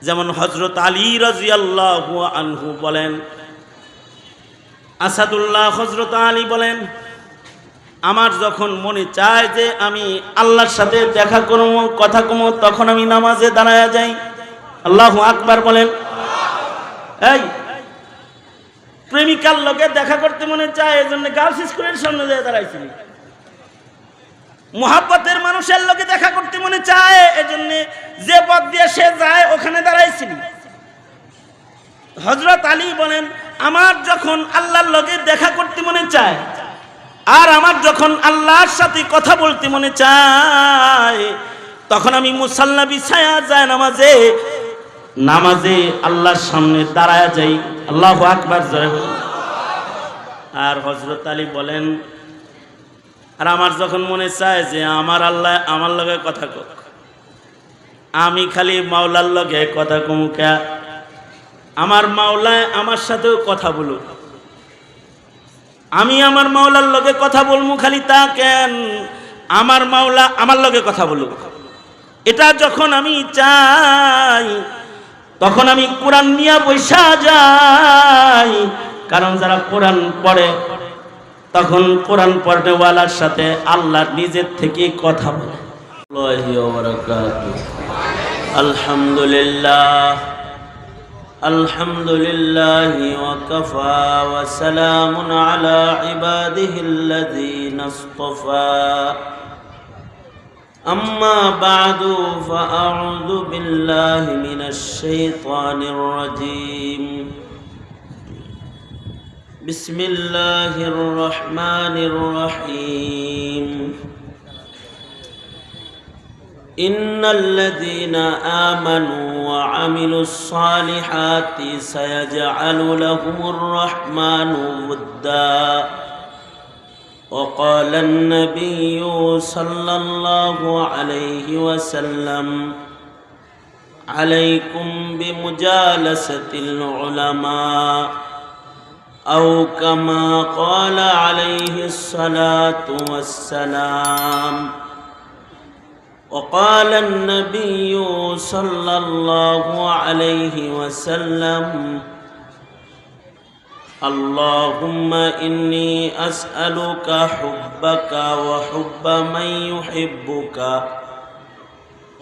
যেমন হযরত আলী রাদিয়াল্লাহু আনহু বলেন, আসাদুল্লাহ হযরত আলী বলেন, আমার যখন মনে চায় যে আমি আল্লাহর সাথে দেখা করব, কথা কম, তখন আমি নামাজে দাঁড়ায়া যাই। আল্লাহু আকবার বলেন। এই প্রেমিকার লগে দেখা করতে মনে চায়, এজন্য গার্লস স্কুলের সামনে যেয়ে দাঁড়াইছিলি। মুহাব্বতের মানুষের লগে দেখা করতে মনে চায়, এজন্য যে পথ দিয়ে সে যায় ওখানে দাঁড়াইছিলি। হযরত আলী বলেন, আমার যখন আল্লাহর লগে দেখা করতে মনে চায় আর আমার যখন আল্লাহর সাথে কথা বলতে মনে চায়, তখন আমি মুসাল্লা বিছায়া যায় নামাজে আল্লাহর সামনে দাঁড়ায়া যাই। আল্লাহু আকবার জয় হোক। আর হযরত আলী বলেন, আর আমার যখন মনে চায় যে আমার আল্লাহ আমার লগে কথা কক, আমি খালি মাওলার লগে কথা কমুকা, আমার মাওলায় আমার সাথেও কথা বলুক, আমি আমার মাওলার লগে কথা বলবো, খালি তা কেন, আমার মাওলা আমার লগে কথা বলুক। এটা যখন আমি চাই, তখন আমি কোরআন নিয়ে বৈশা যাই। কারণ যারা কোরআন পড়ে, তখন কোরআন পড়নেওয়ালার সাথে আল্লাহ নিজের থেকে কথা বলে। আলহামদুলিল্লাহ, আলহামদুলিল্লাহি ওয়া কাফা ওয়া সালামুন আলা ইবাদিহিল্লাযীনা ইসতাফা। أما بعد فأعوذ بالله من الشيطان الرجيم. بسم الله الرحمن الرحيم. إن الذين آمنوا وعملوا الصالحات سيجعل لهم الرحمن ودا. وقال النبي صلى الله عليه وسلم: عليكم بمجالسة العلماء، أو كما قال عليه الصلاة والسلام. وقال النبي صلى الله عليه وسلم: اللهم إني أسألك حبك وحب من يحبك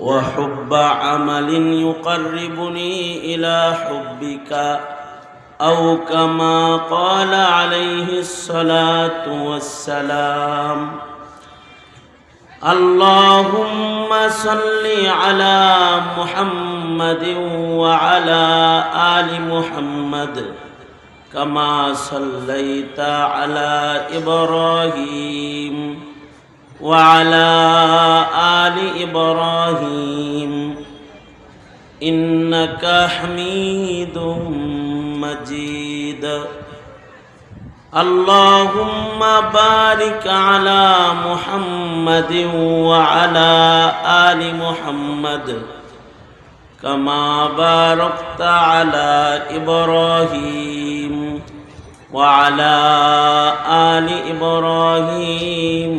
وحب عمل يقربني إلى حبك، أو كما قال عليه الصلاة والسلام. اللهم صل على محمد وعلى آل محمد كما صليت على إبراهيم وعلى آل إبراهيم إنك حميد مجيد. اللهم بارك على محمد وعلى آل محمد كما باركت على إبراهيم وعلى آل إبراهيم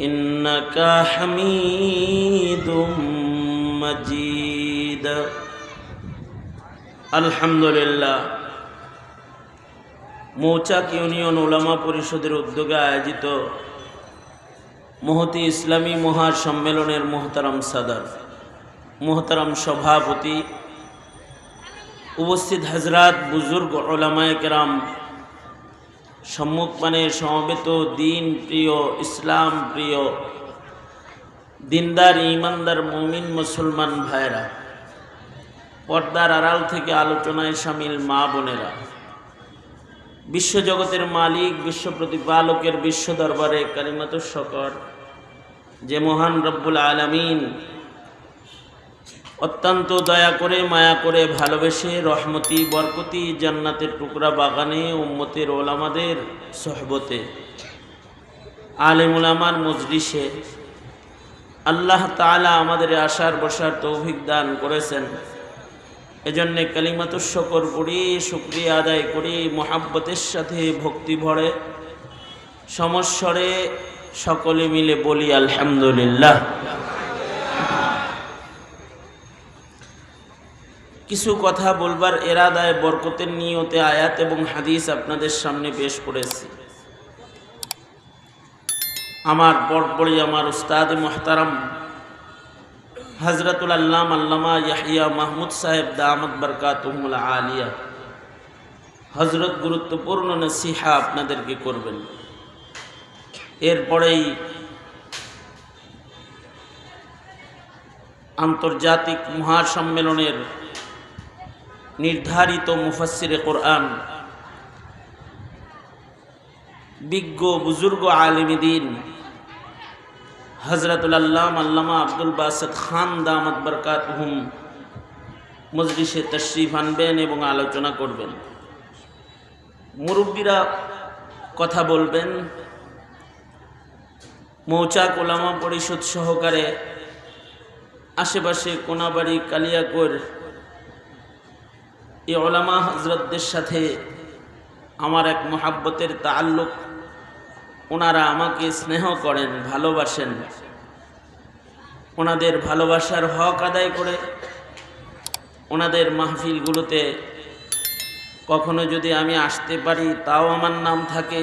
إنك حميد مجيد. الحمد لله. মৌচাক ইউনিয়ন উলামা পরিষদের উদ্যোগে আয়োজিত মহতি ইসলামী মহাসম্মেলনের মোহতারাম সাদার, মোহতারাম সভাপতি, উপস্থিত হযরত, বুজুর্গ, উলামায়ে কেরাম, সম্মুখপানে সমবেত দিন প্রিয়, ইসলাম প্রিয়, দিনদার, ইমানদার, মুমিন মুসলমান ভাইরা, পর্দার আড়াল থেকে আলোচনায় শামিল মা বোনেরা, বিশ্বজগতের মালিক, বিশ্ব প্রতিপালকের বিশ্ব দরবারে কালিমাতুশ শুকর যে মহান রব্বুল আলামিন অত্যন্ত দয়া করে, মায়া করে, ভালোবেসে, রহমতি, বরকতি, জান্নাতের টুকরা বাগানে, উম্মতের ওলামাদের সোহবতে, আলেম উলামার মজলিসে আল্লাহ তাআলা আমাদের আসার বসার তৌফিক দান করেছেন। এজন্যে কালিমাতুশ শুকর পড়ি, শুকরিয়া আদায় করি, মুহাব্বতের সাথে ভক্তি ভরে সমস্বরে সকলে মিলে বলি আলহামদুলিল্লাহ। কিছু কথা বলবার এরাদায় বরকতের নিয়তে আয়াত এবং হাদিস আপনাদের সামনে পেশ করেছি। আমার বড় আমার উস্তাদ মুহতারাম হযরতুল আল্লামা ইয়াহইয়া মাহমুদ সাহেব দামাত বরকাতুহুল আলিয়া হযরত গুরুত্বপূর্ণ নসিহা আপনাদেরকে করবেন। এরপরেই আন্তর্জাতিক মহাসম্মেলনের নির্ধারিত মুফাসসিরে কোরআন, বিজ্ঞ বুজুর্গ আলেম দ্বীন হযরতুল আল্লামা আব্দুল বাসেত খান দামাত বরকাতুহুম মজলিসে তশরিফ আনবেন এবং আলোচনা করবেন। মুরব্বীরা কথা বলবেন। মৌচাক ওলামা পরিষদ সহকারে আশেপাশে কোনাবাড়ি, কালিয়াকৈর এই ওলামা হজরতদের সাথে আমার এক মহাব্বতের তাআল্লুক। ওনারা আমাকে স্নেহ করেন, ভালোবাসেন। ওনাদের ভালোবাসার হক আদায় করে ওনাদের মাহফিলগুলোতে কখনো যদি আমি আসতে পারি তাও আমার নাম থাকে,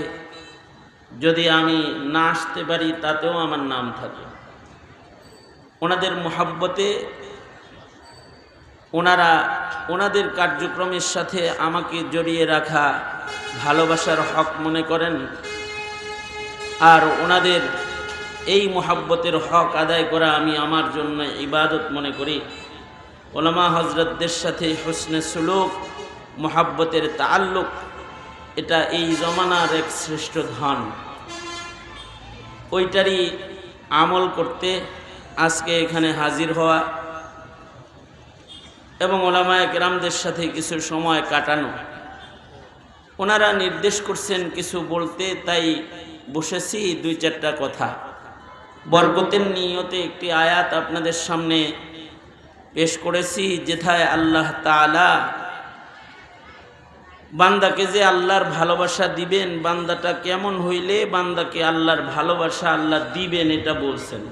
যদি আমি না আসতে পারি তাতেও আমার নাম থাকে। ওনাদের মহাব্বতে ওনারা ওনাদের কার্যক্রমের সাথে আমাকে জড়িয়ে রাখা ভালোবাসার হক মনে করেন। আর ওনাদের এই মহাব্বতের হক আদায় করা আমি আমার জন্য ইবাদত মনে করি। ওলামা হজরতদের সাথে হুসনে সুলুক, মহাব্বতের তাআল্লুক, এটা এই জমানার এক শ্রেষ্ঠ ধন। ওইটারই আমল করতে আজকে এখানে হাজির হওয়া এবং ওলামায়ে কেরামদের সাথে কিছু সময় কাটানো। ওনারা নির্দেশ করছেন কিছু বলতে, তাই বসেছি দুই চারটা কথা। বরকতের নিয়তে একটি আয়াত আপনাদের সামনে পেশ করেছি, যেথায় আল্লাহ তাআলা বান্দাকে যে আল্লাহর ভালোবাসা দিবেন, বান্দাটা কেমন হইলে বান্দাকে আল্লাহর ভালোবাসা আল্লাহ দিবেন এটা বলছেন।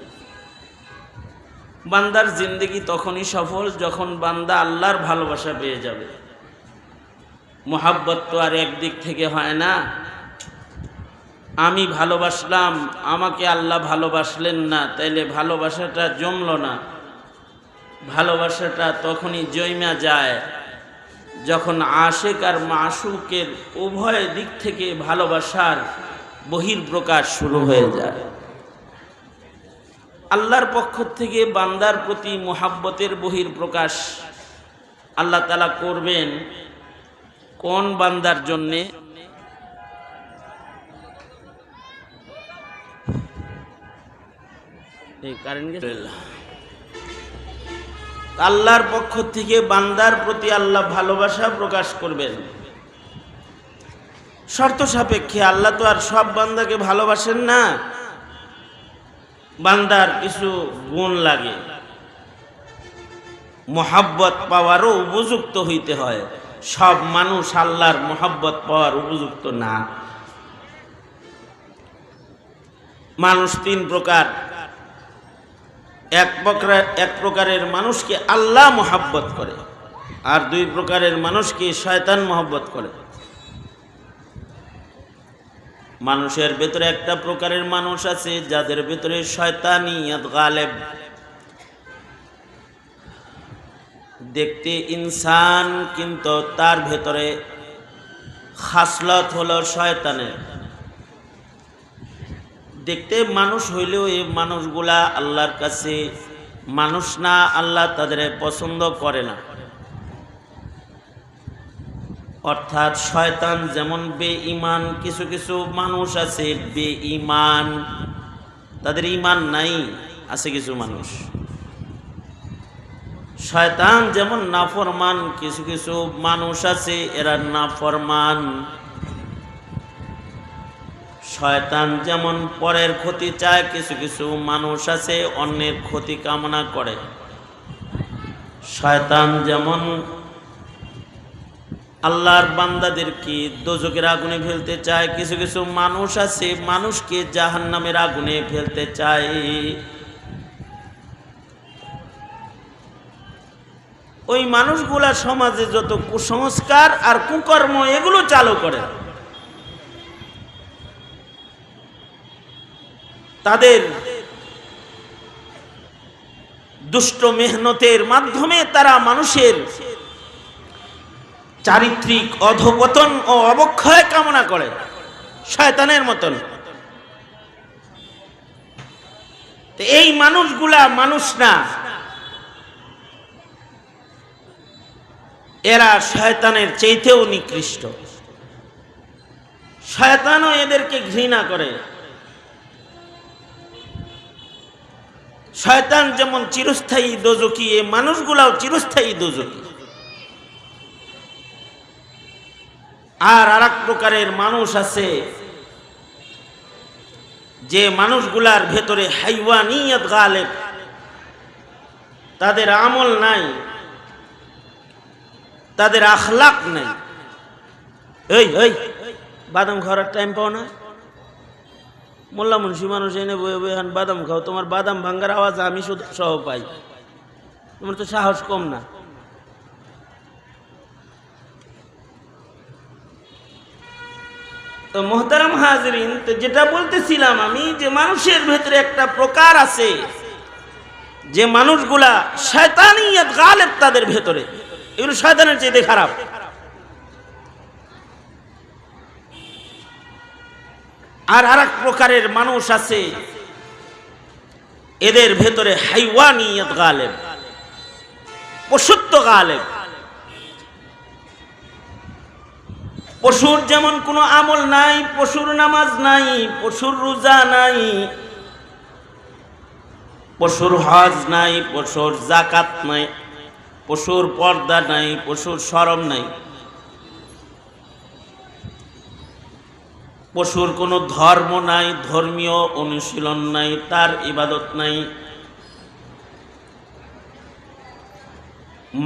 বান্দার জিন্দেগি তখনই সফল যখন বান্দা আল্লাহর ভালোবাসা পেয়ে যাবে। মোহাব্বত তো আর একদিক থেকে হয় না। আমি ভালোবাসলাম, আমাকে আল্লাহ ভালোবাসলেন না, তাইলে ভালোবাসাটা জমল না। ভালোবাসাটা তখনই জৈমা যায় যখন আশেক আর মাশুকের উভয় দিক থেকে ভালোবাসার বহির্প্রকাশ শুরু হয়ে যায়। আল্লাহর পক্ষ থেকে বান্দার প্রতি মোহাব্বতের বহির্প্রকাশ আল্লাহ তাআলা করবেন কোন বান্দার জন্যে? আল্লাহর পক্ষ থেকে বান্দার প্রতি আল্লাহ ভালোবাসা প্রকাশ করবেন শর্ত সাপেক্ষে। আল্লাহ তো আর সব বান্দাকে ভালোবাসেন না। বান্দার কিছু গুণ লাগে, মোহাব্বত পাওয়ারও উপযুক্ত হইতে হয়। সব মানুষ আল্লাহর মোহাব্বত পাওয়ার উপযুক্ত না। মানুষ তিন প্রকার। এক প্রকারের মানুষকে আল্লাহ মোহাব্বত করে, আর দুই প্রকারের মানুষকে শয়তান মোহাব্বত করে। মানুষের ভেতরে একটা প্রকারের মানুষ আছে যাদের ভেতরে শয়তানিয়ত গালেব। দেখতে ইনসান, কিন্তু তার ভেতরে খাসলত হলো শয়তানের। দেখতে মানুষ হইলেও এই মানুষগুলা আল্লাহর কাছে মানুষ না, আল্লাহ তাদের পছন্দ করে না। অর্থাৎ শয়তান যেমন বেঈমান, কিছু কিছু মানুষ আছে বেঈমান, তাদের ঈমান নাই। আছে কিছু মানুষ শয়তান যেমন নাফরমান, কিছু কিছু মানুষ আছে এরা নাফরমান। শয়তান যেমন পরের ক্ষতি চায়, কিছু কিছু মানুষ আছে অন্যের ক্ষতি কামনা করে। শয়তান যেমন আল্লাহর বান্দাদেরকে দোজখের আগুনে ফেলতে চায়, কিছু কিছু মানুষ আছে মানুষকে জাহান্নামের আগুনে ফেলতে চায়। ওই মানুষগুলা সমাজে যত কুসংস্কার আর কুকর্ম এগুলো চালু করে, তাদের দুষ্ট মেহনতের মাধ্যমে তারা মানুষের চারিত্রিক অধপতন ও অবক্ষয় কামনা করে শয়তানের মতন। এই মানুষগুলা মানুষ না, এরা শয়তানের চাইতেও নিকৃষ্ট। শয়তানও এদেরকে ঘৃণা করে। শয়তান যেমন চিরস্থায়ী দোজখী, এই মানুষগুলাও চিরস্থায়ী দোজখী। আর আরেক প্রকারের মানুষ আছে যে মানুষগুলার ভেতরে হাইওয়ানিয়ত গালেব, তাদের আমল নাই, তাদের আখলাক নাই। এই এই বাদাম খাওয়ার টাইম পাও না? মোল্লা মুন্সি মানুষ এনে বয়ে বয়ে বাদাম খাও, তোমার বাদাম ভাঙ্গার আওয়াজ আমি সহ পাই, তোমার তো সাহস কম না। তো মোহতারাম হাজরিন, তো যেটা বলতেছিলাম আমি, যে মানুষের ভেতরে একটা প্রকার আছে যে মানুষগুলা শয়তানিয়ত গালেব তাদের ভেতরে, এগুলো শয়তানের চাইতে খারাপ। আর আরেক প্রকারের মানুষ আছে এদের ভেতরে হাইওয়ানিয়ত গালেব, পশুত্ব গালেব। পশুর যেমন কোনো আমল নাই, পশুর নামাজ নাই, পশুর রোজা নাই, পশুর হজ নাই, পশুর যাকাত নাই, পশুর পর্দা নাই, পশুর শরম নাই, পশুর কোনো ধর্ম নাই, ধর্মীয় অনুশীলন নাই, তার ইবাদত নাই।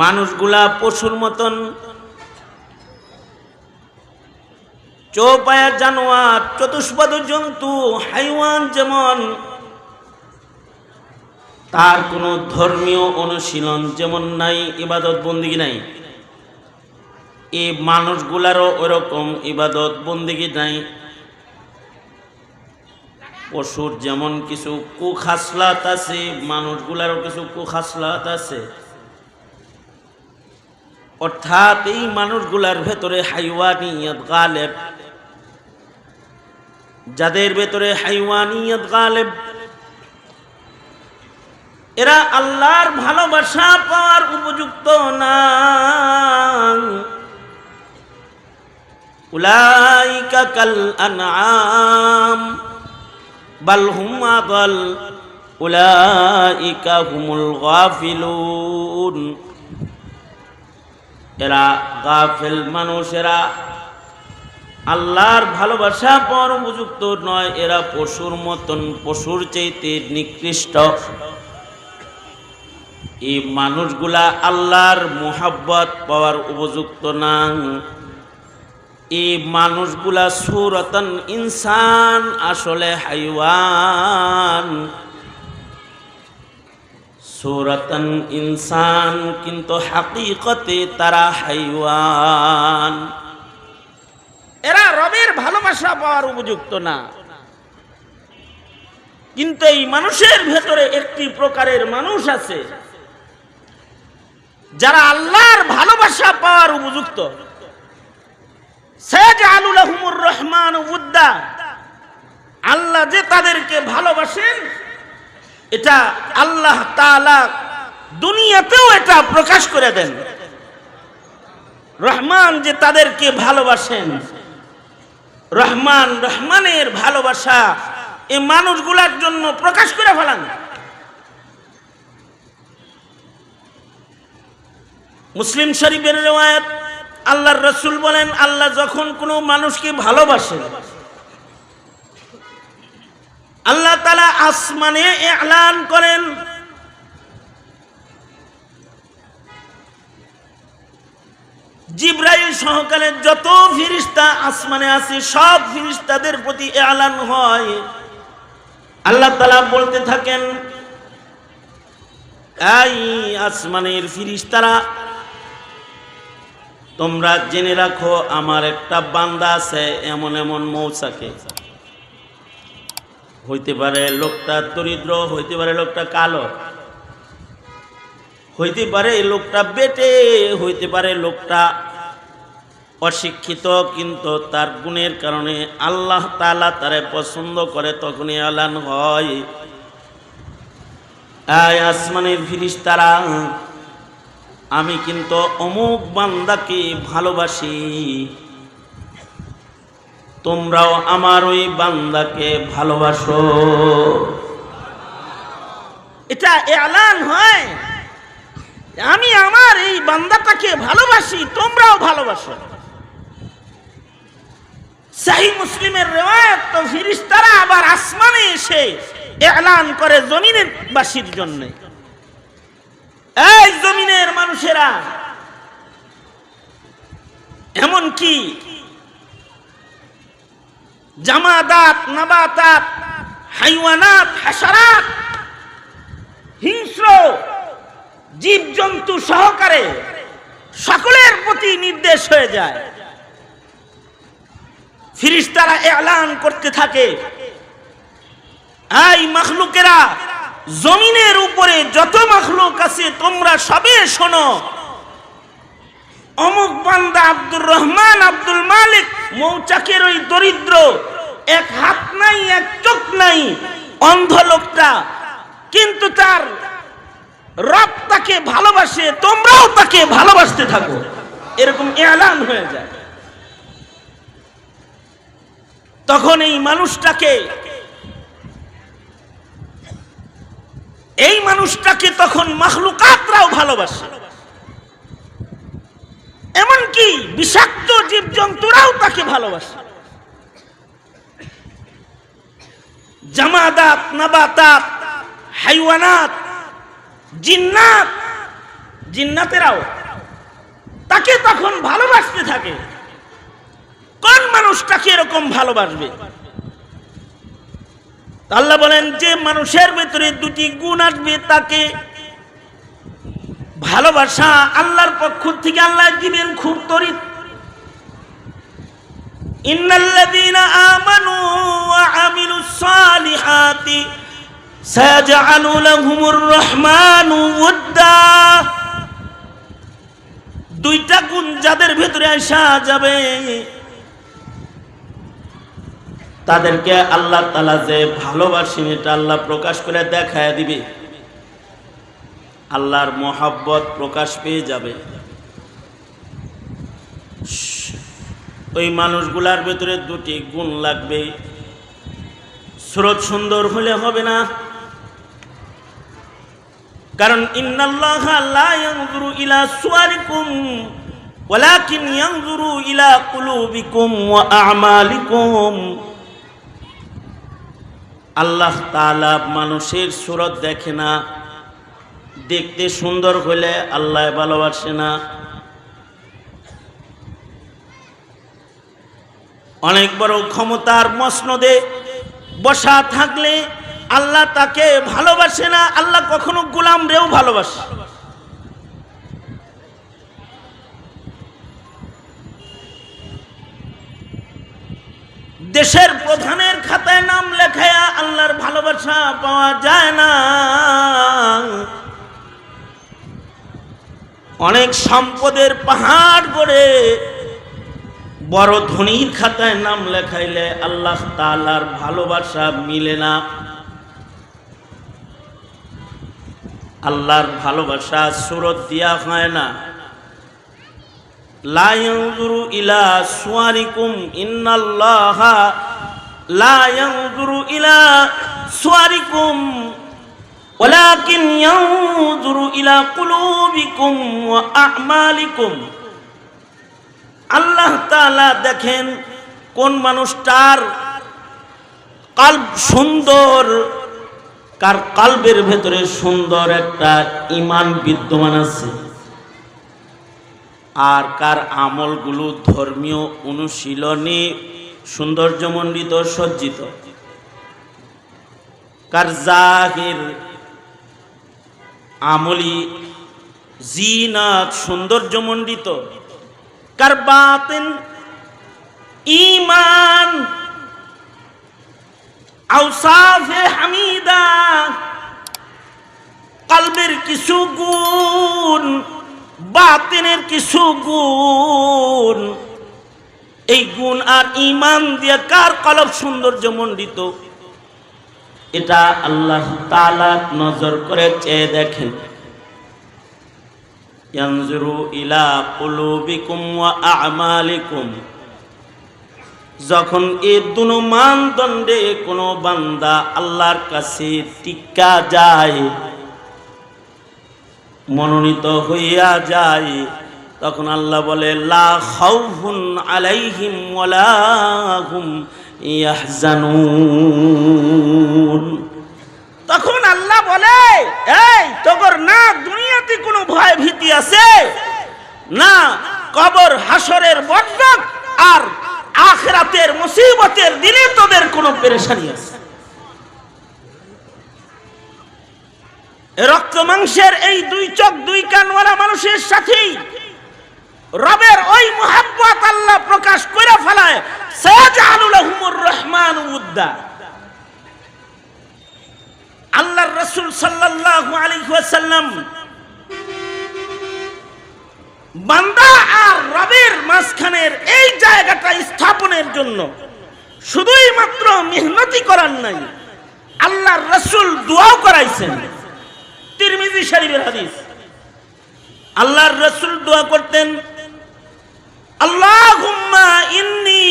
মানুষগুলা পশুর মতন চৌপায়া জানোয়ার, চতুষ্পদ জন্তু, হাইওয়ান যেমন, তার কোনো ধর্মীয় অনুশীলন যেমন নাই, ইবাদত বন্দিগি নাই, এই মানুষগুলারও ওরকম ইবাদত বন্দিগি নাই। পশুর যেমন কিছু কুখাসলাত আছে, মানুষগুলারও কিছু কুখাসলাত আছে। অর্থাৎ এই মানুষগুলার ভেতরে হাইওয়ানিয়ত গালেব। যাদের ভেতরে হাইওয়ানিয়ত গালেব, এরা আল্লাহর ভালোবাসা পাওয়ার উপযুক্ত না। উলাইকা কাল আনআম বাল হুম আদাল উলাইকা হুমুল গাফিলুন। এরা গাফেল মানুষেরা আল্লাহর ভালোবাসা পাওয়ার উপযুক্ত নয়, এরা পশুর মতন, পশুর চাইতে নিকৃষ্ট। এই মানুষগুলা আল্লাহর মুহাব্বত পাওয়ার উপযুক্ত না। এই মানুষগুলা সুরতন ইনসান, আসলে হাইওয়ান। সুরতন ইনসান, কিন্তু হাকিকতে তারা হাইওয়ান। এরা রবের ভালোবাসা পাওয়ার উপযুক্ত না। কিন্তু এই মানুষের ভেতরে একটি প্রকারের মানুষ আছে যারা আল্লাহর ভালোবাসা পাওয়ার উপযুক্ত। সায়াজআলু লাহুমুর রহমানু উদ্দা, আল্লাহ যে তাদেরকে ভালোবাসেন এটা আল্লাহ তাআলা দুনিয়াতেও এটা প্রকাশ করে দেন। রহমান যে তাদেরকে ভালোবাসেন, রহমান, রহমানের ভালোবাসা এই মানুষগুলার জন্য প্রকাশ করে ফেলান। মুসলিম শরীফের riwayat, আল্লাহর রাসূল বলেন, আল্লাহ যখন কোনো মানুষকে ভালোবাসেন, আল্লাহ তাআলা আসমানে এলান করেন, জিবরাইল সহকারে যত ফেরেশতা আসমানে আছে সব ফেরেশতাদের প্রতি এলান হয়। আল্লাহ তাআলা বলতে থাকেন, এই আসমানের ফেরেশতারা তোমরা জেনে রাখো আমার একটা বান্দা আছে এমন এমন মৌচাকে। হইতে পারে লোকটা দরিদ্র, হইতে পারে লোকটা কালো, হইতে পারে লোকটা বেটে, হইতে পারে লোকটা অশিক্ষিত, কিন্তু তার গুণের কারণে আল্লাহ তাআলা তারে পছন্দ করে। তখনই এলান হয়, আয় আসমানের ফেরেশতারা, আমি কিন্তু অমুক বান্দাকে ভালোবাসি, তোমরাও আমার ওই বান্দাকে ভালোবাসো। এটা এলান হয়, আমি আমার এই বান্দাটাকে ভালোবাসি, তোমরাও ভালোবাসো। সহিহ মুসলিমের রিওয়ায়াত, তো ফেরেশতারা আবার আসমানে এসে এলান করে জমিনের বাসীর জন্য, এই জমিনের মানুষেরা, এমন কি জামাদাত, নাবাতাত, হাইওয়ানাত, হাশারাত, হিংস্র জীবজন্তু সহকারে সকলের প্রতি নির্দেশ হয়ে যায়। ফেরেশতারা এলান করতে থাকে, এই মাখলুকেরা, জমিনের উপরে যত মাখলুক আছে তোমরা সবে শোনো, অমুক বান্দা আব্দুর রহমান, আব্দুল মালিক মৌচাকের ওই দরিদ্র, এক হাত নাই, এক চোখ নাই, অন্ধ লোকটা, কিন্তু তার রব তাকে ভালোবাসে, তোমরাও তাকে ভালোবাসতে থাকো। এরকম এলান হয়ে যায়। তখন এই মানুষটাকে তখন মাখলুকাতরাও ভালোবাসে, এমনকি বিষাক্ত জীবজন্তুরাও তাকে ভালোবাসে। জামাদাত, নাবাতাত, হাইওয়ানাত, জিন্নাতেরাও তাকে তখন ভালোবাসতে থাকে। কোন মানুষটাকে এরকম ভালোবাসবে? আল্লাহ বলেন, যে মানুষের ভিতরে দুটি গুণ আসবে তাকে ভালোবাসা আল্লাহর পক্ষ থেকে আল্লাহ দিবেন খুব তরিত। ইন্নাল্লাযীনা আমানু ওয়া আমিলুস সালিহাতি সায়াজআলু লাহুমুর রহমানু ওয়াদ্দা। দুইটা গুণ যাদের ভিতরে আসা যাবে তাদেরকে আল্লাহ তাআলা যে ভালোবাসেন এটা আল্লাহ প্রকাশ করে দেখায় দিবে, আল্লাহর মহব্বত প্রকাশ পেয়ে যাবে। ওই মানুষগুলার ভিতরে দুটি গুণ লাগবে। সুরত সুন্দর হলে হবে না, কারণ ইন্নাল্লাহা লা ইয়ানজুরু ইলা সুওয়ারিকুম ওয়ালাকিন ইয়ানজুরু ইলা কুলুবিকুম ওয়া আ'মালিকুম। আল্লাহ তাআলা মানুষের সুরত দেখে না, দেখতে সুন্দর হলে আল্লাহ ভালোবাসে না। অনেক বড় ক্ষমতার মসনদে বসা থাকলে আল্লাহ তাকে ভালোবাসে না, আল্লাহ কখনো গোলামরেও ভালোবাসে। দেশের প্রধানের খাতায় নাম লেখায়া আল্লাহর ভালোবাসা পাওয়া যায় না। অনেক সম্পদের পাহাড় গড়ে বড় ধনীর খাতায় নাম লেখাইলে আল্লাহ তাআলার ভালোবাসা মিলে না। আল্লাহর ভালোবাসা সুরত দিয়া হয় না। লা ইয়ানজুরু ইলা সুওয়ারিকুম, ইন্নাল্লাহা লা ইয়ানজুরু ইলা সুওয়ারিকুম ওয়ালাকিন ইয়ানজুরু ইলা কুলুবিকুম ওয়া আ'মালিকুম। আল্লাহ তাআলা দেখেন কোন মানুষটার কলব সুন্দর, কার কলবের ভেতরে সুন্দর একটা ঈমান বিদ্যমান আছে, আর কার আমলগুলো ধর্মীয় অনুশীলনে সৌন্দর্যমণ্ডিত সজ্জিত, কার জাহির আমলি জিনাত সৌন্দর্যমণ্ডিত, কারবাতিন ঈমান আওসাফে হামিদা, কলবের কিছু গুণ, বাতিনের কিছু গুণ। এই গুণ আর ঈমান দিয়ে কার কলব সৌন্দর্য মণ্ডিত, এটা আল্লাহ তাআলা নজর করে চেয়ে দেখেন। ইয়ানজুরু ইলা কুলুবিকুম ওয়া আ'মালিকুম। যখন এই দুনো মানদণ্ডে কোনো বান্দা আল্লাহর কাছে টিকা যায়, মনোনীত হইয়া যায়, তখন আল্লাহ বলে লা খাউফুন আলাইহিম ওয়ালা হুম ইয়াহজানুন। তখন আল্লাহ বলে, এই তোর না দুনিয়াতে কোনো ভয় ভীতি আছে, না কবর হাসরের বরজখ আর আখিরাতের মুসিবতের দিনে তোদের কোনো পেরেশানি আছে। রক্ত মাংসের এই দুই চোখ দুই কানওয়ালা মানুষের সাথেই রবের ওই মুহাব্বত আল্লাহ প্রকাশ করে ফেলায়। সায়াজআলু লাহুমুর রহমানু উদ্দা। আল্লাহর রাসূল সাল্লাল্লাহু আলাইহি ওয়াসাল্লাম বান্দা আর রবের মাঝখানের এই জায়গাটা স্থাপনের জন্য শুধুই মাত্র মেহনতি করার নাই, আল্লাহর রাসূল দোয়াও করাইছেন। তিরমিজি শরীফের হাদিস, আল্লাহর রাসূল দোয়া করতেন, আল্লাহুম্মা ইন্নী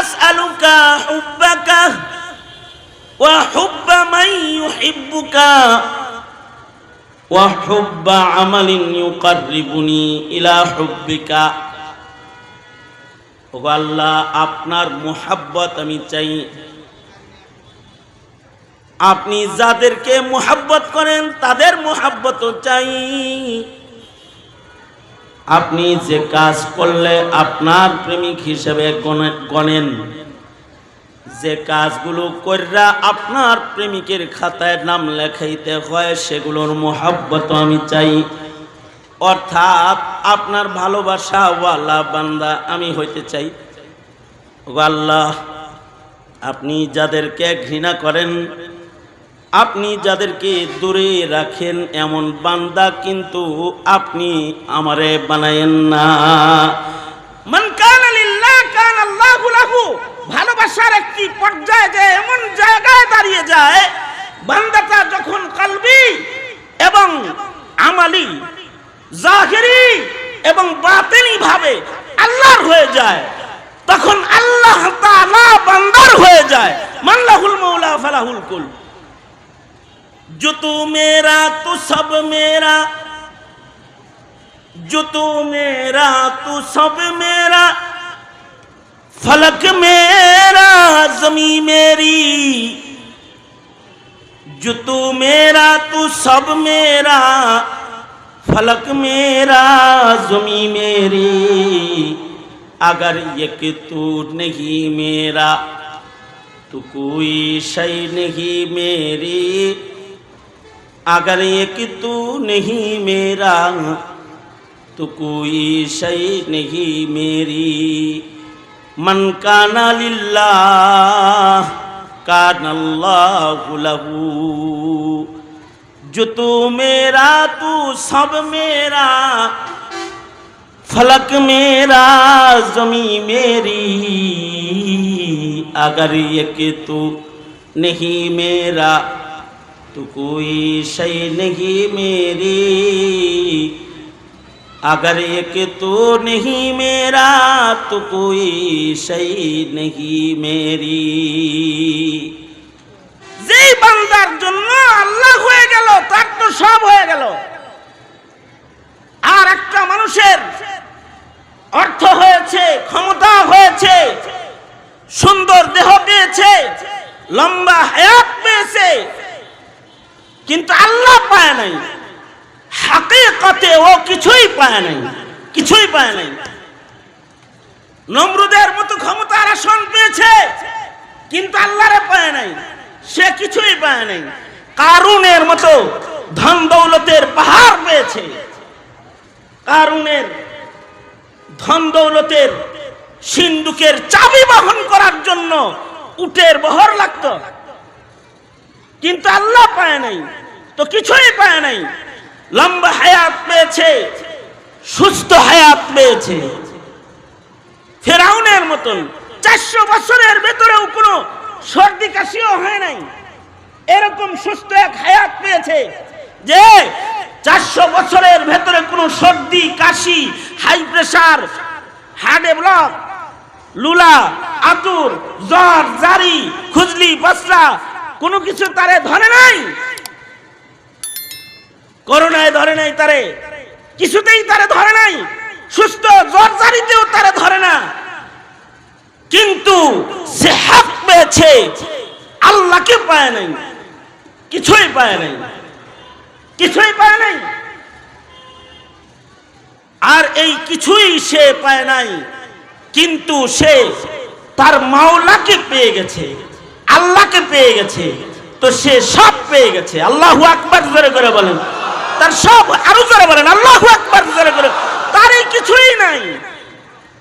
আসআলুকা হুব্বাকা ওয়া হুব্বা মান ইউহিব্বুকা ওয়া হুব্বা আমালিন ইউকাররিবুনি ইলা হুব্বিকা। ও আল্লাহ, আপনার মুহাব্বত আমি চাই। আপনি যাদেরকে মুহাব্বত করেন তাদের মুহাব্বতও চাই। আপনি যে কাজ করলে আপনার প্রেমিক হিসেবে গণেন, যে কাজগুলো কইরা আপনার প্রেমিকের খাতায় নাম লেখাইতে হয়, সেগুলোর মুহাব্বত আমি চাই। অর্থাৎ আপনার ভালোবাসা ওয়ালা বান্দা আমি হইতে চাই। ও আল্লাহ, আপনি যাদেরকে ঘৃণা করেন, আপনি যাদেরকে দূরে রাখেন, এমন বান্দা কিন্তু আপনি আমারে বানায়েন না। মান কানা লিল্লাহ কানা আল্লাহু লাহু। ভালোবাসার একটি পর্যায়ে যে এমন জায়গায় দাঁড়িয়ে যায়, বান্দাটা যখন কলবি এবং আমালি, জাহিরি এবং বাতিনি ভাবে আল্লাহর হয়ে যায়, তখন আল্লাহ তাআলা বান্দার হয়ে যায়। মান লাহুল মাওলা ফালাহুল কুল। जो तू मेरा तू सब मेरा, जो तू मेरा तू सब मेरा, फलक मेरा ज़मीं मेरी। जो तू मेरा तू सब मेरा, फलक मेरा ज़मीं मेरी। अगर एक तू नहीं मेरा तो कोई शय नहीं मेरी। अगर एक तू नहीं मेरा तो कोई शय नहीं मेरी। मन काना लिल्लाह काना अल्लाहु लहू। जो तू मेरा तू सब मेरा, फलक मेरा ज़मीं मेरी। अगर एक तू नहीं मेरा तो कोई शय नहीं मेरी। अगर एक तो नहीं मेरा तो कोई शय नहीं मेरी। যেই বান্দার জন্য আল্লাহ হয়ে গেল, তার তো সব হয়ে গেল। আর একটা মানুষের অর্থ হয়েছে, ক্ষমতা হয়েছে, সুন্দর দেহ পেয়েছে, লম্বা হায়াত পেয়েছে, কিন্তু আল্লাহ পায় নাই। হাকিকতে ও কিছুই পায় নাই, কিছুই পায় নাই। নমরুদের মতো ক্ষমতার আসন পেয়েছে, কিন্তু আল্লাহরে পায় নাই, সে কিছুই পায় নাই। কারুনের মতো ধন দৌলতের পাহাড় পেয়েছে, কারুনের ধন দৌলতের সিন্ধুকের চাবি বহন করার জন্য উটের বহর লাগতো, কিন্তু আল্লাহ পায় নাই, তো কিছুই পায় নাই। লম্বা হায়াত পেয়েছে, সুস্থ হায়াত পেয়েছে। ফেরাউনের মতন 400 বছরের ভেতরেও কোনো সর্দি কাশিও হয় নাই, এরকম সুস্থ এক হায়াত পেয়েছে যে 400 বছরের ভেতরে কোনো সর্দি কাশি, হাই প্রেসার, হার্টে ব্লক, লুলা, আতুর, জ্বর, জারি, খুজলি, বসরা কোনো কিছু তারে ধরে নাই। করোনায় ধরে নাই তারে, কিছুতেই তারে ধরে নাই, সুস্থ জ্বর জারিতেও তারে ধরে না। কিন্তু সে হক পেয়েছে, আল্লাহকে পায় নাই, কিছুই পায় নাই, কিছুই পায় নাই। আর এই কিছুই সে পায় নাই, কিন্তু সে তার মাওলাকে পেয়ে গেছে, আল্লাহকে পেয়ে গেছে, তো সে সব পেয়ে গেছে। আল্লাহু আকবার জোরে করে বলেন, তার সব, আরো জোরে বলেন আল্লাহু আকবার জোরে করে। তার এই কিছুই নাই,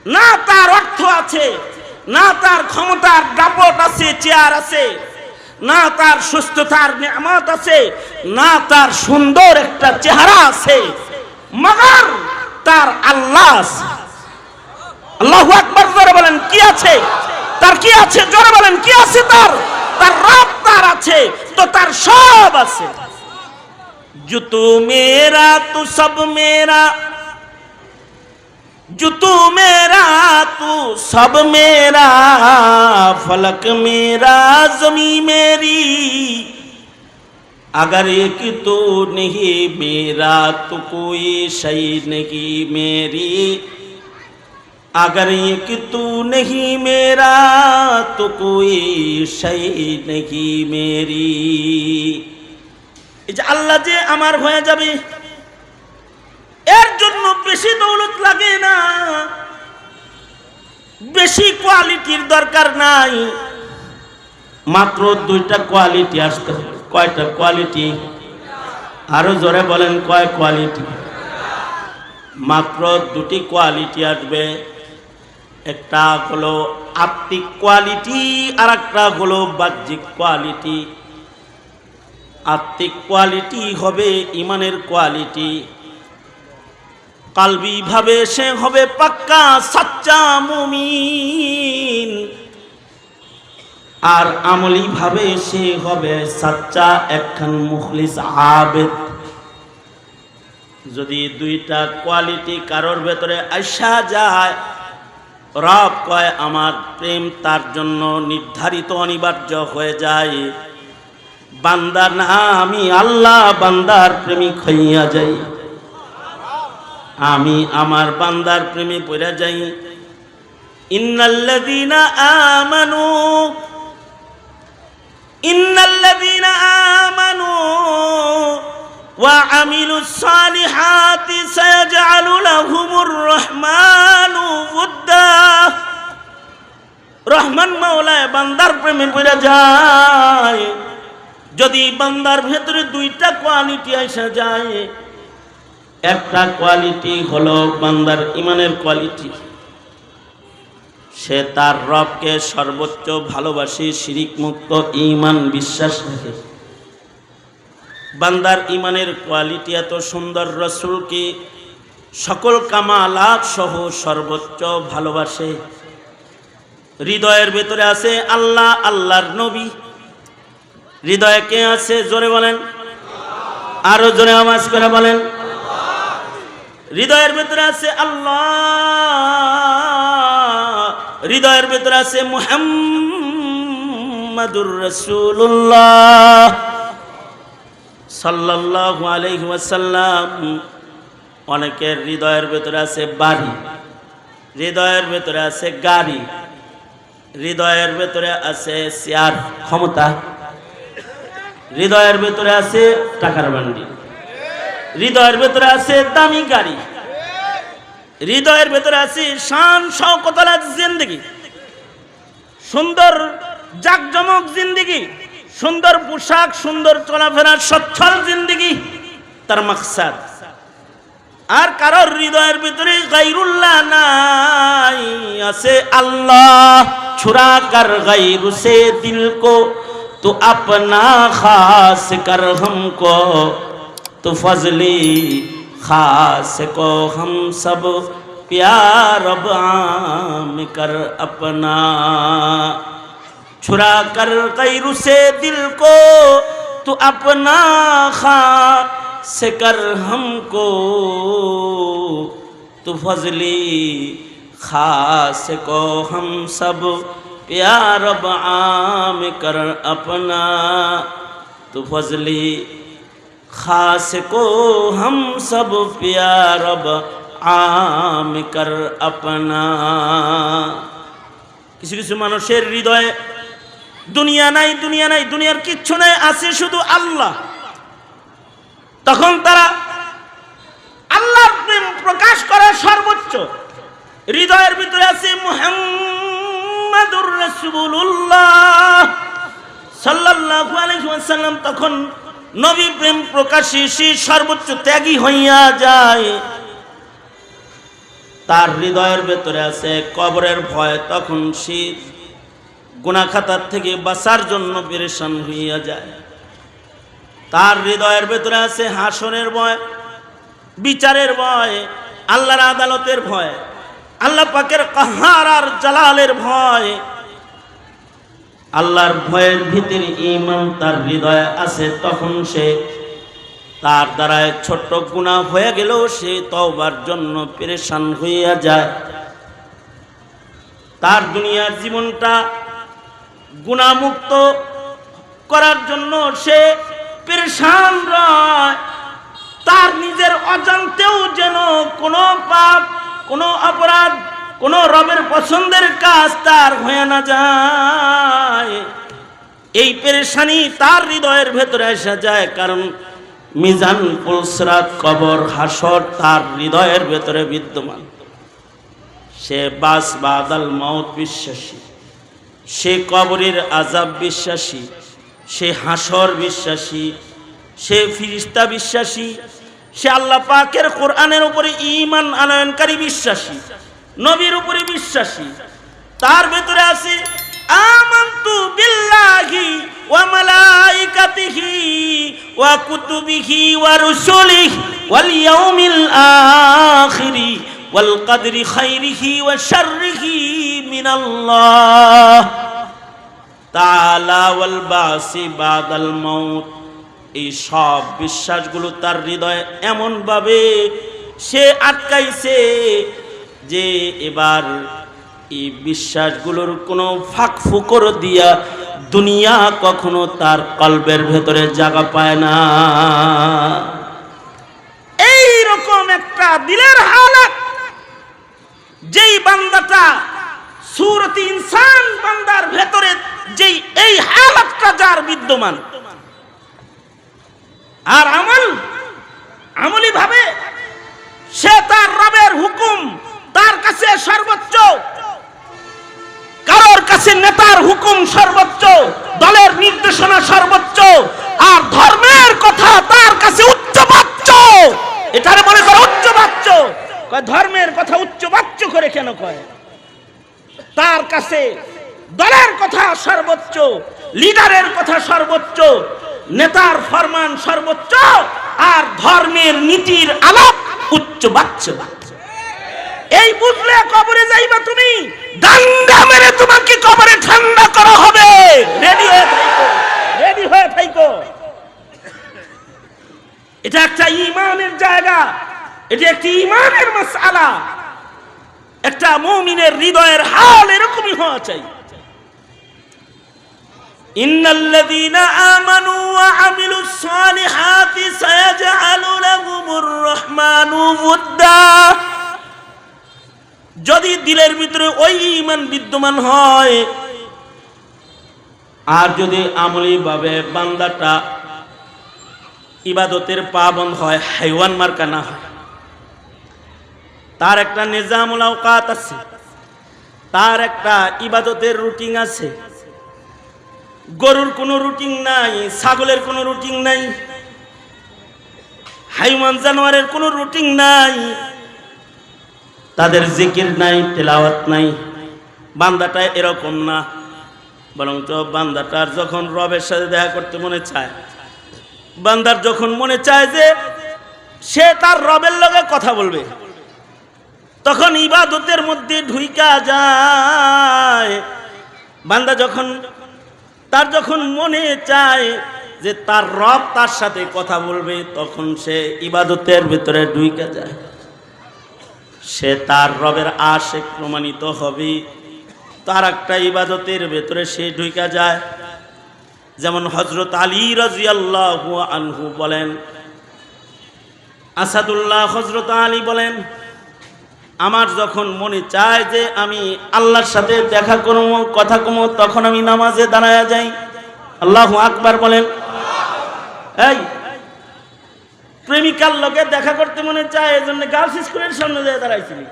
না তার অর্থ আছে, না তার ক্ষমতার দাপট আছে, চেয়ার আছে, না তার সুস্থতার নিয়ামত আছে, না তার সুন্দর একটা চেহারা আছে, মগর তার আল্লাহ আছে। আল্লাহু আকবার জোরে বলেন, কি আছে তার? কি আছে জোরে বলেন, কি আছে তার? তার রব তার আছে, তো তার সব আছে। जो तू मेरा तू सब मेरा, जो तू मेरा तू सब मेरा, फलक मेरा ज़मीं मेरी, अगर एक तू नहीं मेरा तो कोई शय नहीं मेरी, अगर एक तू नहीं मेरा तो कोई शय नहीं मेरी। আল্লাহ যে আমার হয়ে যাবে, এর জন্য বেশি দৌলত লাগে না, বেশি কোয়ালিটির দরকার নাই, মাত্র 2টা কোয়ালিটি আসতে হবে। কয়টা কোয়ালিটি? আরো জোরে বলেন, কয় কোয়ালিটি? মাত্র 2টি কোয়ালিটি আসবে। একটা হলো আত্মিক কোয়ালিটি, আর একটা হলো বাহ্যিক কোয়ালিটি। আত্মিক কোয়ালিটি হবে ইমানের কোয়ালিটি, কালবি ভাবে সে হবে পাক্কা সাচ্চা মুমিন, আর আমলি ভাবে সে হবে সাচ্চা একখান মুখলিস আবেদ। যদি 2টা কোয়ালিটি কারোর ভেতরে আসা যায়, রব কয় আমার প্রেম তার জন্য নির্ধারিত অনিবার্য হয়ে যায়। বান্দা না, আমি আল্লাহ বান্দার প্রেমিক হইয়া যাই, আমি আমার বান্দার প্রেমে পড়ে যাই। ইন্নাল্লাযীনা আমানু, ইন্নাল্লাযীনা আমানু ওয়া আমিলুস সালিহাতি সায়াজআলু লাহুমুর রহমানু উদ্দা। রহমান মাওলায় বান্দার প্রেমে পড়ে যায়। যদি বান্দার ভেতরে 2টা কোয়ালিটি আসা যায়, একটা কোয়ালিটি হলো বান্দার ইমানের কোয়ালিটি, সে তার রবকে সর্বোচ্চ ভালোবাসে, শিরিক মুক্ত ঈমান বিশ্বাস রাখে। বান্দার ইমানের কোয়ালিটি এত সুন্দর, রাসূলকে সকল কামালাত সহ সর্বোচ্চ ভালোবাসে। হৃদয়ের ভেতরে আছে আল্লাহ, আল্লাহর নবী। হৃদয়ে কে আছে জোরে বলেন, আরো জোরে আওয়াজ করে বলেন। হৃদয়ের ভেতরে আছে আল্লাহ, হৃদয়ের ভেতরে আছে মুহাম্মাদুর রাসূলুল্লাহ সাল্লাল্লাহু আলাইহি ওয়াসাল্লাম। অনেকের হৃদয়ের ভেতরে আছে বাড়ি, হৃদয়ের ভেতরে আছে গাড়ি, হৃদয়ের ভেতরে আছে চেয়ার, ক্ষমতা, হৃদয়ের ভেতরে আছে টাকার বান্ডি, হৃদয়ের ভেতরে আছে দামি গাড়ি, হৃদয়ের ভেতরে আছে শান শওকতওয়ালা জিন্দেগি, সুন্দর জাকজমক জিন্দেগি, সুন্দর পোশাক, সুন্দর চলাফেরার সচ্ছল জিন্দেগি তার মাকসাদ। আর কারোর হৃদয়ের ভিতরে গায়রুল্লাহ নাই, আছে अल्लाह छुरा कर गैर से दिल को तो अपना खास कर हमको तो फजली खास को हम सब प्यार अब आम कर अपना छुरा कर गैर से दिल को तो अपना खास कर हमको तो फजली खास को हम सब प्यार अब आम कर अपना तो फजली खास को हम सब प्यार अब आम कर अपना। কিছু কিছু মানুষের হৃদয়ে দুনিয়া নাই, দুনিয়ার কিচ্ছু নাই, আছে শুধু আল্লাহ। তখন তারা আল্লাহর প্রেম প্রকাশ করার সর্বোচ্চ হৃদয়ের ভিতরে আছে মুহাম্মাদুর রাসূলুল্লাহ সাল্লাল্লাহু আলাইহি ওয়াসাল্লাম। তখন নবী প্রেম প্রকাশে সে সর্বোচ্চ ত্যাগী হইয়া যায়। তার হৃদয়ের ভেতরে আছে কবরের ভয়, তখন সে গুনাহ খাতার থেকে বাঁচার জন্য পেরেশান হইয়া যায়। তার হৃদয়ের ভেতরে আছে হাসরের ভয়, বিচারের ভয়, আল্লাহর আদালতের ভয়, আল্লাহ পাকের কাহার আর জালালের ভয়। আল্লাহর ভয়ের ভিতরে ঈমান তার হৃদয়ে আছে। তখন সে তার দ্বারা ছোট্ট গুনাহ হয়ে গেলেও সে তওবার জন্য পেরেশান হইয়া যায়। তার দুনিয়ার জীবনটা গুনাহমুক্ত করার জন্য সে পেরেশান রয়। তার নিজের অজান্তেও যেন কোনো পাপ, কোনো অপরাধ, কোনো রবের পছন্দের কাজ তার হয়ে না যায়। এই পেরেশানি তার হৃদয়ের ভেতরে এসে যায়, কারণ মিজান, পুলসরাত, কবর, হাসর তার হৃদয়ের ভেতরে বিদ্যমান। সে বাস বাদাল মাউত বিশ্বাসী, সে কবরের আযাব বিশ্বাসী, সে হাসর বিশ্বাসী, সে ফিরিস্তা বিশ্বাসী, সে আল্লাহ পাকের কোরআনের উপরে ঈমান আনয়নকারী বিশ্বাসী, নবীর উপরে বিশ্বাসী। তার ভেতরে আছে আমানতু বিল্লাহি ওয়া মালাইকাতিহি ওয়া কুতুবিহি ওয়া রুসুলিহি ওয়াল ইয়াউমিল আখিরি ওয়াল কদরি খাইরিহি ওয়া শাররিহি মিনাল্লাহ তাআলা ওয়াল বাসি বাদাল মাউত। এই সব বিশ্বাসগুলো তার হৃদয়ে এমনভাবে সে আটকাইছে যে এবার এই বিশ্বাসগুলোর কোনো ফাঁক ফুকর দিয়া দুনিয়া কখনো তার কলবের ভেতরে জায়গা পায় না। এই রকম একটা দিলের হালাত যেই বান্দাটা সূরাতে ইনসান বান্দার ভেতরে যেই এই হালাতটা যার বিদ্যমান, আর আমলি ভাবে সে তার রবের হুকুম তার কাছে সর্বোচ্চ, কারোর কাছে নেতার হুকুম সর্বোচ্চ, দলের নির্দেশনা সর্বোচ্চ, আর ধর্মের কথা তার কাছে উচ্চবাচ্য। এটারে মনে করে উচ্চবাচ্য, কয় ধর্মের কথা উচ্চবাচ্য করে কেন কয়? তার কাছে দলের কথা সর্বোচ্চ, লিডারের কথা সর্বোচ্চ, নেতার ফরমান সর্বোচ্চ, আর ধর্মের নীতির আলাপ উচ্চবাচ্য। এই বুঝলে কবরে যাইবা তুমি, ডান্ডা মেরে তোমাকে কবরে ঠান্ডা করা হবে। রেডি হয়ে থাকো। এটা একটা ঈমানের জায়গা, এটা একটি ঈমানের মাসআলা। একটা মুমিনের হৃদয়ের হাল এরকমই হওয়া চাই। ইন্নাল্লাযীনা আমানু ওয়া আমিলুস সালিহাতি সায়াজআলু লাহুমুর রাহমানু উদ্দা। যদি দিলের ভিতরে ওই ঈমান বিদ্যমান হয়, আর যদি আমলি ভাবে বান্দাটা ইবাদতের পাবন্দ হয়, হাইওয়ান মার্কা না হয়, তার একটা নিজামুল আওকাত আছে, তার একটা ইবাদতের রুটিন আছে। গরুর কোনো রুটিন নাই, ছাগলের কোনো রুটিন নাই, হাইওয়ান জানোয়ারের কোনো রুটিন নাই, তাদের জিকির নাই, তেলাওয়াত নাই, বান্দাটা এরকম না, বরঞ্চ বান্দাটার যখন রবের সাথে দেখা করতে মনে চায়, বান্দার যখন মনে চায় যে সে তার রবের লগে কথা বলবে, তখন ইবাদতের মধ্যে ঢুইকা যায়। বান্দা যখন মনে চায় যে তার রব তার সাথে কথা বলবে, তখন সে ইবাদতের ভিতরে ঢুইকা যায়, সে তার রবের আশিক প্রমাণিত হবে। তার একটা ইবাদতের ভেতরে সে ঢুইকা যায়। যেমন হযরত আলী রাদিয়াল্লাহু আনহু বলেন, আসাদুল্লাহ হযরত আলী বলেন, আমার যখন মনে চায় যে আমি আল্লাহর সাথে দেখা করব, কথা কমো, তখন আমি নামাজে দাঁড়ায়া যাই। আল্লাহু আকবার বলেন। এই প্রেমিকার লোকে দেখা করতে মনে চায়, এজন্য গার্লস স্কুলের সামনে যেয়ে দাঁড়াইছিলি।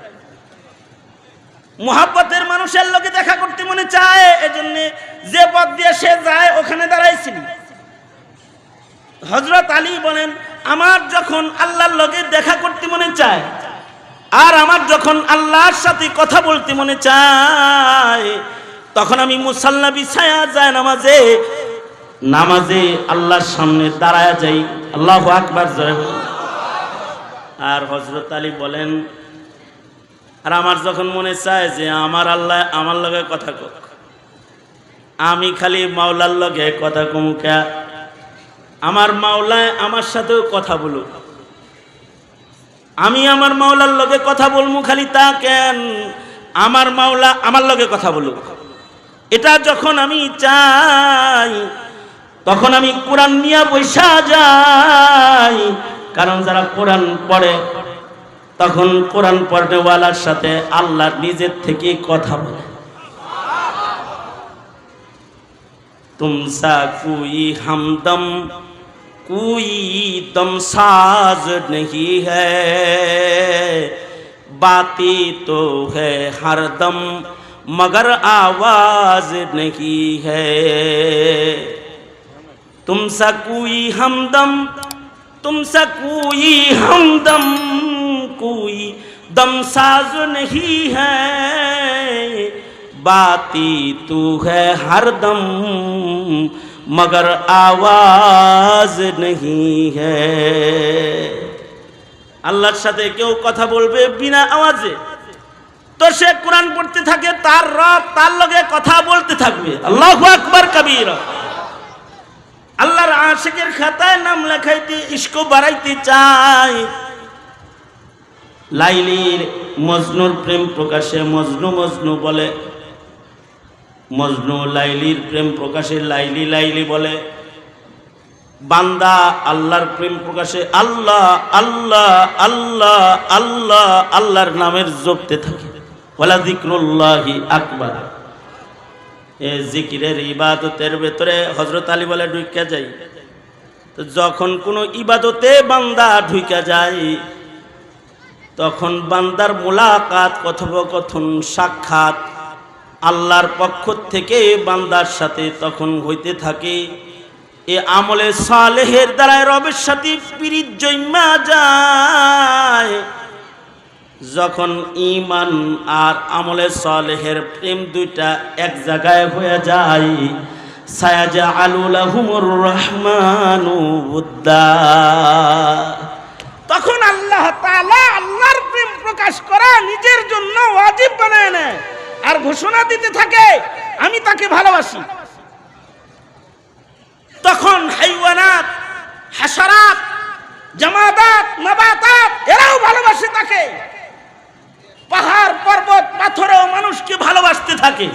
মুহাব্বতের মানুষের লোকে দেখা করতে মনে চায়, এজন্য যে পথ দিয়ে সে যায় ওখানে দাঁড়াইছিলি। হযরত আলী বলেন, আমার যখন আল্লাহর লোকে দেখা করতে মনে চায়, আর আমার যখন আল্লাহর সাথে কথা বলতে মনে চায়, তখন আমি মুসাল্লা বিছায়া যায় নামাজে আল্লাহর সামনে দাঁড়ায়া যাই। আল্লাহু আকবার জোরে বলেন। আর হযরত আলী বলেন, আর আমার যখন মনে চায় যে আমার আল্লাহ আমার লগে কথা কক, আমি খালি মাওলার লগে কথা কমুকা, আমার মাওলায় আমার সাথেও কথা বলুক, আমি আমার মাওলার লগে কথা বলবো, খালি তা কেন, আমার মাওলা আমার লগে কথা বলুক, এটা যখন আমি চাই, তখন আমি কোরআন নিয়ে বৈশা যাই। কারণ যারা কোরআন পড়ে, তখন কোরআন পড়নেওয়ালার সাথে আল্লাহ নিজের থেকে কথা বলে। তুমসা কুই হামদম कोई दम साज नहीं है, बातें तो है हर दम मगर आवाज नहीं है। तुमसा कोई हमदम, तुमसा कोई हमदम, कोई दम साज नहीं है, बातें तो है हर दम मगर आवाज नहीं है। আল্লাহর সাথে কেউ কথা বলবে বিনা আওয়াজে, তো সে কোরআন পড়তে থাকে, তার রব তার লগে কথা বলতে থাকবে। আল্লাহু আকবার কবীরা। আল্লাহর আশিকের খাতায় নাম লেখাইতে, ইশক বাড়াইতে চায়। লাইলির মজনুর প্রেম প্রকাশে মজনু মজনু বলে, মজনু লাইলির প্রেম প্রকাশে লাইলি লাইলি বলে। বান্দা আল্লাহর প্রেম প্রকাশে আল্লাহ আল্লাহ আল্লাহ আল্লাহ আল্লাহর নামের জপতে থাকে। ওয়ালা যিকরুল্লাহি আকবার। এই জিকিরের ইবাদতের ভেতরে হযরত আলী বলে ঢুইকা যাই। তো যখন কোনো ইবাদতে বান্দা ঢুইকা যায়, তখন বান্দার মুলাকাত, কথোপকথন, সাক্ষাৎ আল্লাহর পক্ষ থেকে বান্দার সাথে তখন হইতে থাকে। এ আমলে সালেহের দ্বারা রবের সাথে পিরিত জন্মা যায়। যখন ঈমান আর আমলে সালেহের প্রেম দুইটা এক জায়গায় হয়ে যায়, সায়াজআলু লাহুমুর রহমানু উদ্দা, তখন আল্লাহ তাআলা আল্লাহর প্রেম প্রকাশ করা নিজের জন্য ওয়াজিব বানায় নেয় আর ঘোষণা দিতে থাকে, আমি তাকে ভালোবাসি। তখন হাইওয়ানাত, হাশারাত, জামাদাত, নাবাতাত এরাও ভালোবাসে তাকে। পাহাড় পর্বত পাথরেও মানুষকে ভালোবাসতে থাকে।